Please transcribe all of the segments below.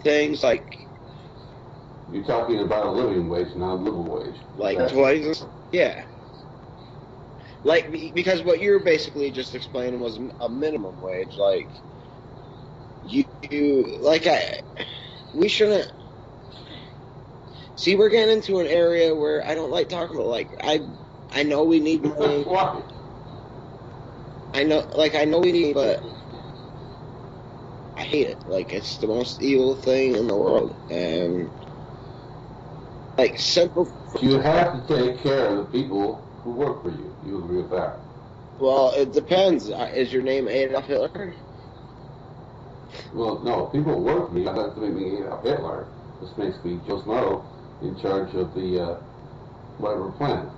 things like You're talking about a living wage, not a livable wage. like toys. Yeah. Like, because what you're basically just explaining was a minimum wage. Like, we shouldn't. See, we're getting into an area where I don't like talking about. Like, I know we need money. Why? I know we need, but I hate it. Like, it's the most evil thing in the world, and like simple. You have to take care of the people who work for you. You agree with that? Well, it depends. Is your name Adolf Hitler? Well, no. People who work for me. That doesn't make me Adolf Hitler. This makes me Joe Snow in charge of the whatever plant.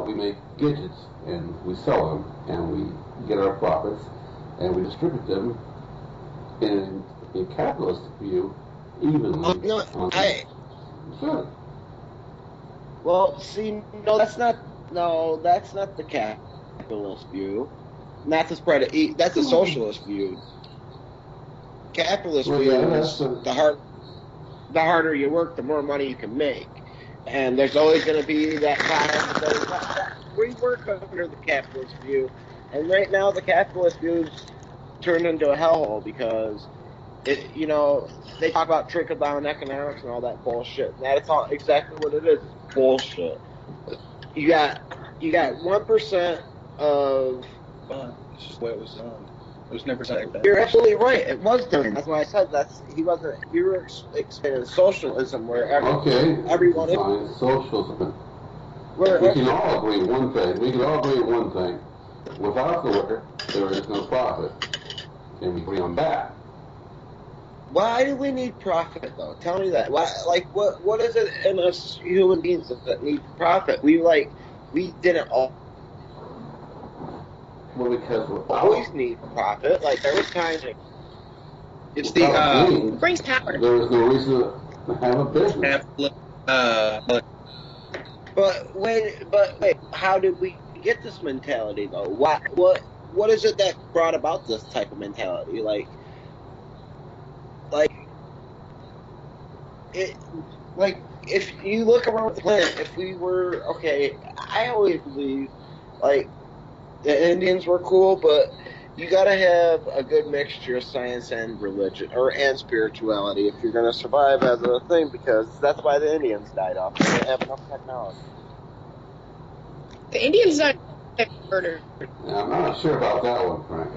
We make gadgets and we sell them and we get our profits and we distribute them in a capitalist view evenly. Sure. Well, see, that's not the capitalist view. Not to spread it. That's a socialist view. Capitalist view is the harder you work, the more money you can make. And there's always going to be that bias. We work under the capitalist view, and right now the capitalist view's turned into a hellhole because they talk about trickle-down economics and all that bullshit. And that's all exactly what it is. It's bullshit. You got 1% of. It's just the way it was done. It was never like that. You're absolutely right. It was done. That's why I said he wasn't. You were explaining socialism where everyone. Fine. Socialism. We can all agree one thing. Without the work, there is no profit. And we agree on that. Why do we need profit, though? Tell me that. Why, what is it in us human beings that need profit? We didn't all. Well, because we always need profit. Like, there was times. It's the brings power. There is no reason to have a business. But wait, how did we get this mentality, though? What is it that brought about this type of mentality? Like if you look around the planet, if we were I always believe the Indians were cool, but you gotta have a good mixture of science and religion and spirituality if you're gonna survive as a thing, because that's why the Indians died off. They didn't have enough technology. The Indians died murder. Yeah, I'm not sure about that one, Frank.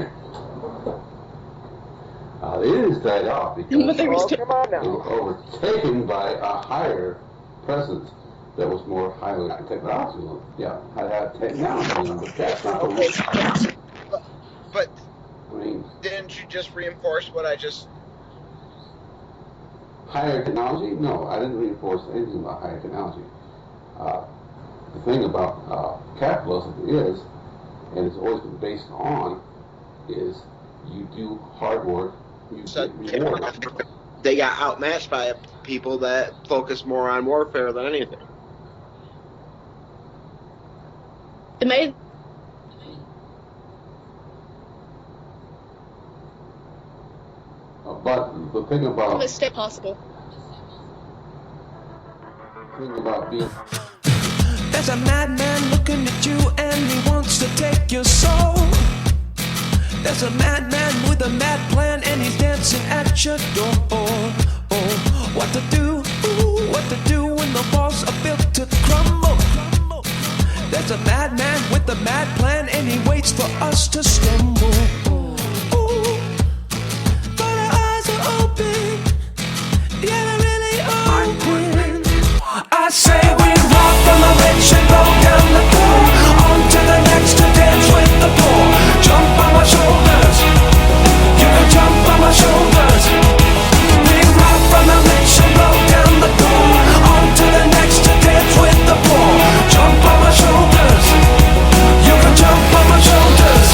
The Indians died off because they were overtaken by a higher presence that was more highly technological. Yeah, had technology, but that's not the reason. But didn't you just reinforce what I just? Higher technology? No, I didn't reinforce anything about higher technology. The thing about capitalism is, and it's always been based on, is you do hard work, you get rewarded. They got outmatched by people that focus more on warfare than anything. It made. But the thing about mistake possible. The thing about being. There's a madman looking at you and he wants to take your soul. There's a madman with a mad plan and he's dancing at your door. Oh, what to do? Ooh, what to do when the walls are built to crumble? There's a madman with a mad plan and he waits for us to stumble. Ooh, but our eyes are open. Yeah, they're really open. I say we walk from the rich and go down the pool, on to the next to dance with the poor. Jump on my shoulders, you can jump on my shoulders. We rock from the rich and go down the pool, on to the next to dance with the poor. Jump on my shoulders, you can jump on my shoulders.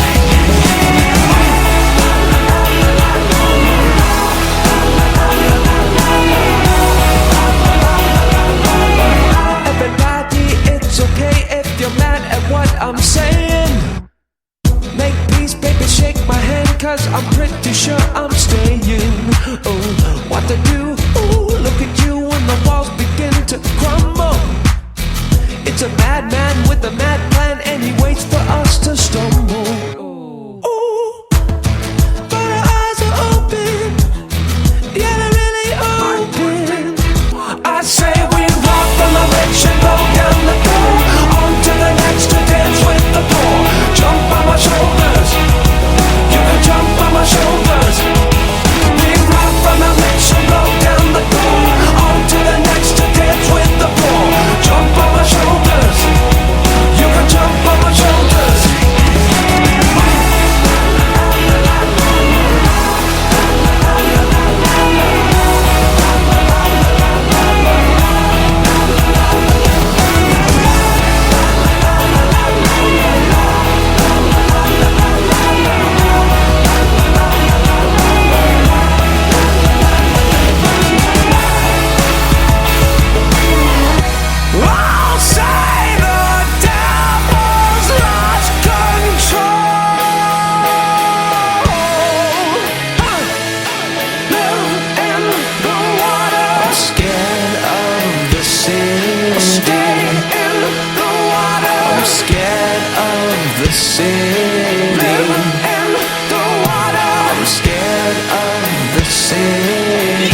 city.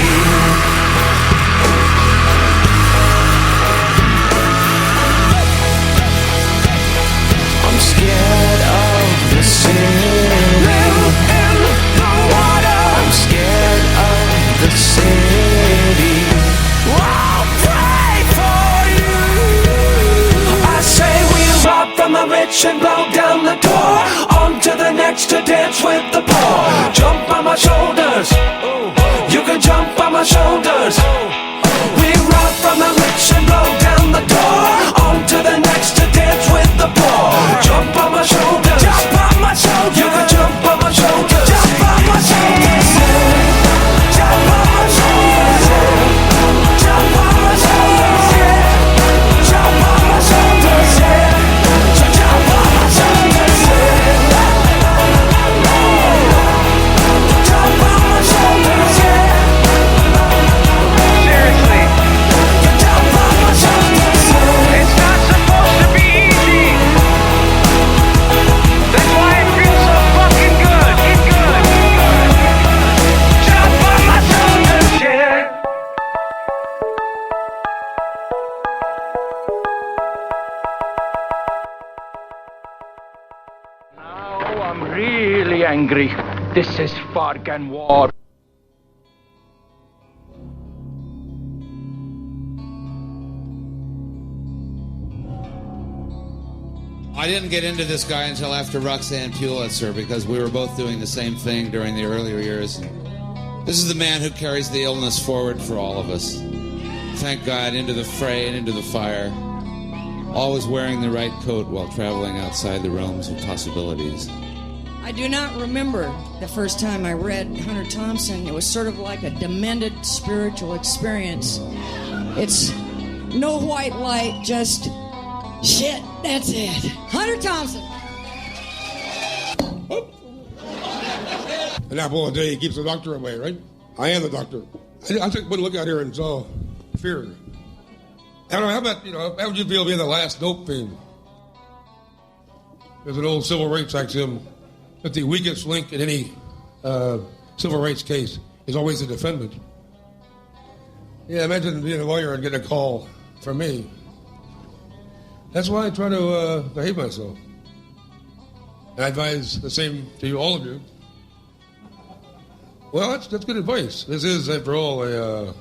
I'm scared of the city. Live in the water. I'm scared of the city. I'll pray for you. I say we rob from the rich and blow down the door. On to the next to dance with the poor. Jump on my shoulders. You can jump on my shoulders. We rob from the rich and blow down the door. On to the next to dance with the poor. Jump on my shoulders. Jump on my shoulders. You can jump on my shoulders. Jump on my shoulders. Jump on my shoulders. Jump on my shoulders. Jump on my shoulders. So jump on my shoulders. Jump on my shoulders. Seriously, Jump on my shoulders. it's not supposed to be easy. That's why it feels so fucking good. Jump on my shoulders, yeah. Now I'm really angry. This is fucking war. I didn't get into this guy until after Roxanne Pulitzer because we were both doing the same thing during the earlier years. This is the man who carries the illness forward for all of us. Thank God, into the fray and into the fire. Always wearing the right coat while traveling outside the realms of possibilities. I do not remember the first time I read Hunter Thompson. It was sort of like a demented spiritual experience. It's no white light, just shit, that's it. Hunter Thompson. An apple a day keeps the doctor away, right? I am the doctor. I took one look out here and saw fear. I don't know, how about, how would you feel being the last dope fiend? There's an old civil rights axiom that the weakest link in any civil rights case is always the defendant. Yeah, imagine being a lawyer and getting a call from me. That's why I try to behave myself. And I advise the same to you, all of you. Well, that's good advice. This is, after all, a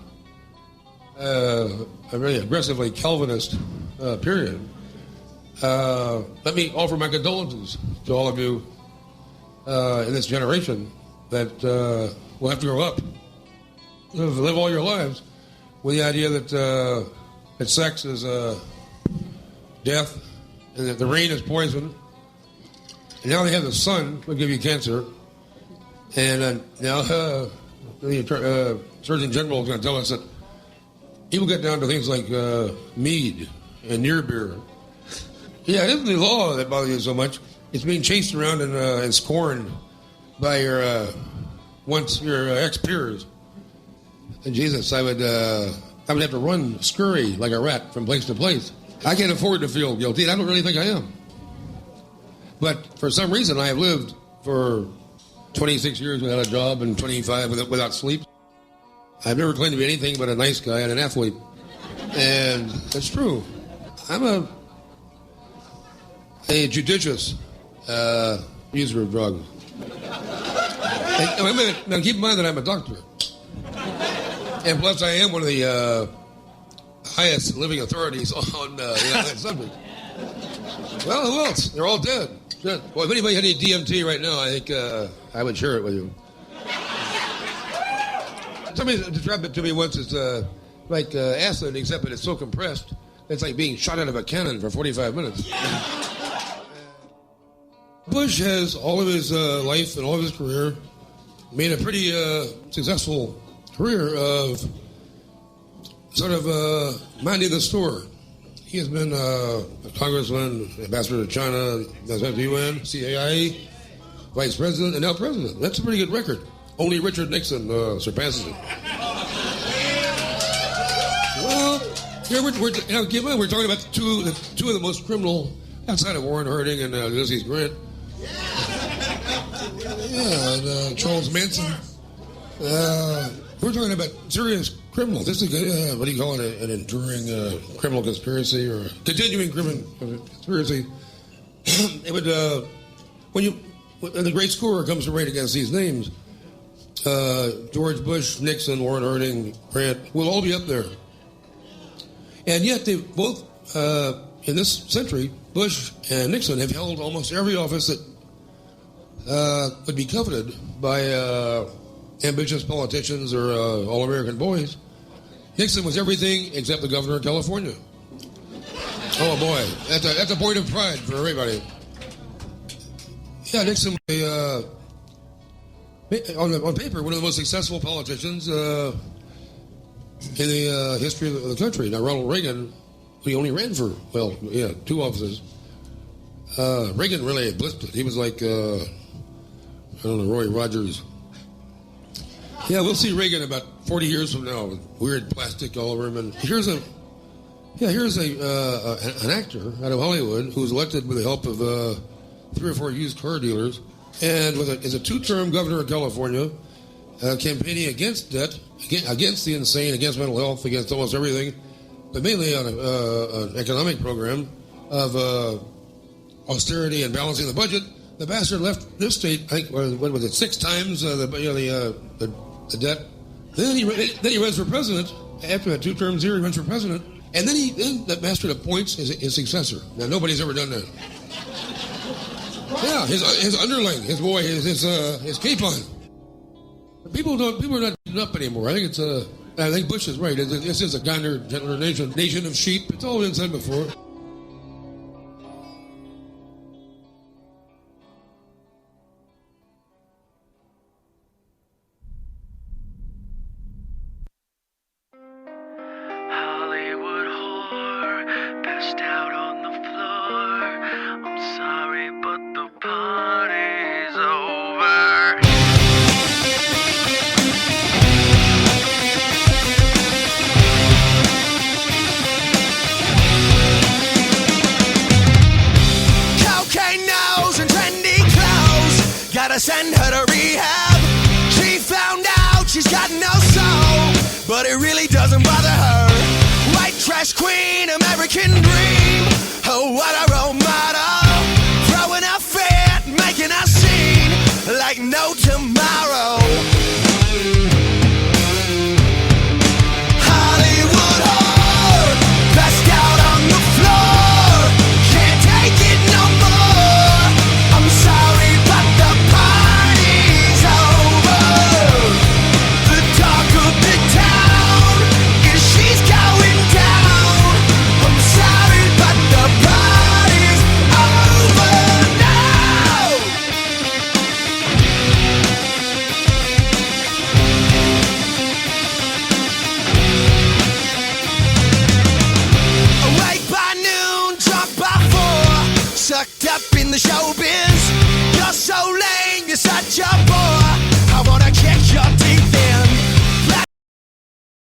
very aggressively Calvinist period. Let me offer my condolences to all of you in this generation that will have to grow up, live all your lives with the idea that sex is death and that the rain is poison. And now they have the sun will give you cancer. And now the Surgeon General is going to tell us that he will get down to things like mead and near beer. Yeah, it isn't the law that bothers you so much. It's being chased around and scorned by your ex-peers. And Jesus, I would have to run, scurry like a rat from place to place. I can't afford to feel guilty, and I don't really think I am. But for some reason, I have lived for 26 years without a job and 25 without sleep. I've never claimed to be anything but a nice guy and an athlete. And it's true. I'm a judicious user of drugs. Now keep in mind that I'm a doctor. And plus I am one of the highest living authorities on that subject. Well, who else? They're all dead. Shit. Well, if anybody had any DMT right now, I think I would share it with you. Somebody described it to me once as like acid, except that it's so compressed, it's like being shot out of a cannon for 45 minutes. Bush has all of his life and all of his career made a pretty successful career of sort of minding the store. He has been a congressman, ambassador to China, president of the UN, CAI, vice president, and now president. That's a pretty good record. Only Richard Nixon surpasses it. Well, here we're talking about two of the most criminal, outside of Warren Harding and Ulysses Grant. Yeah, and Charles Manson. We're talking about serious criminals. This is what do you call it? An enduring criminal conspiracy or continuing criminal conspiracy. It would when the great scorer comes to rate against these names. George Bush, Nixon, Warren Harding, Grant will all be up there, and yet they both in this century, Bush and Nixon have held almost every office that would be coveted by ambitious politicians or all-American boys. Nixon was everything except the governor of California. Oh boy, that's a point of pride for everybody. Yeah, Nixon was on paper one of the most successful politicians in the history of the country. Now Ronald Reagan, he only ran for 2 offices. Reagan really blitzed it. He was like Roy Rogers. Yeah, we'll see Reagan about 40 years from now with weird plastic all over him. And here's an actor out of Hollywood who was elected with the help of 3 or 4 used car dealers, and is a 2-term governor of California, campaigning against debt, against the insane, against mental health, against almost everything, but mainly on an economic program of austerity and balancing the budget. The bastard left this state, I think, what was it, 6 times the debt. Then he runs for president. After that 2 terms here, he runs for president, and then that bastard appoints his successor. Now nobody's ever done that. Yeah, his underling, his boy, his capon. People are not beaten up anymore. I think Bush is right. This is a kinder, gentler nation of sheep. It's all been said before. Hollywood whore, passed out on the floor. I'm sorry, but the party's over. Cocaine nose and trendy clothes, gotta send her to rehab. She found out she's got no soul, but it really doesn't bother her. White trash queen, American dream.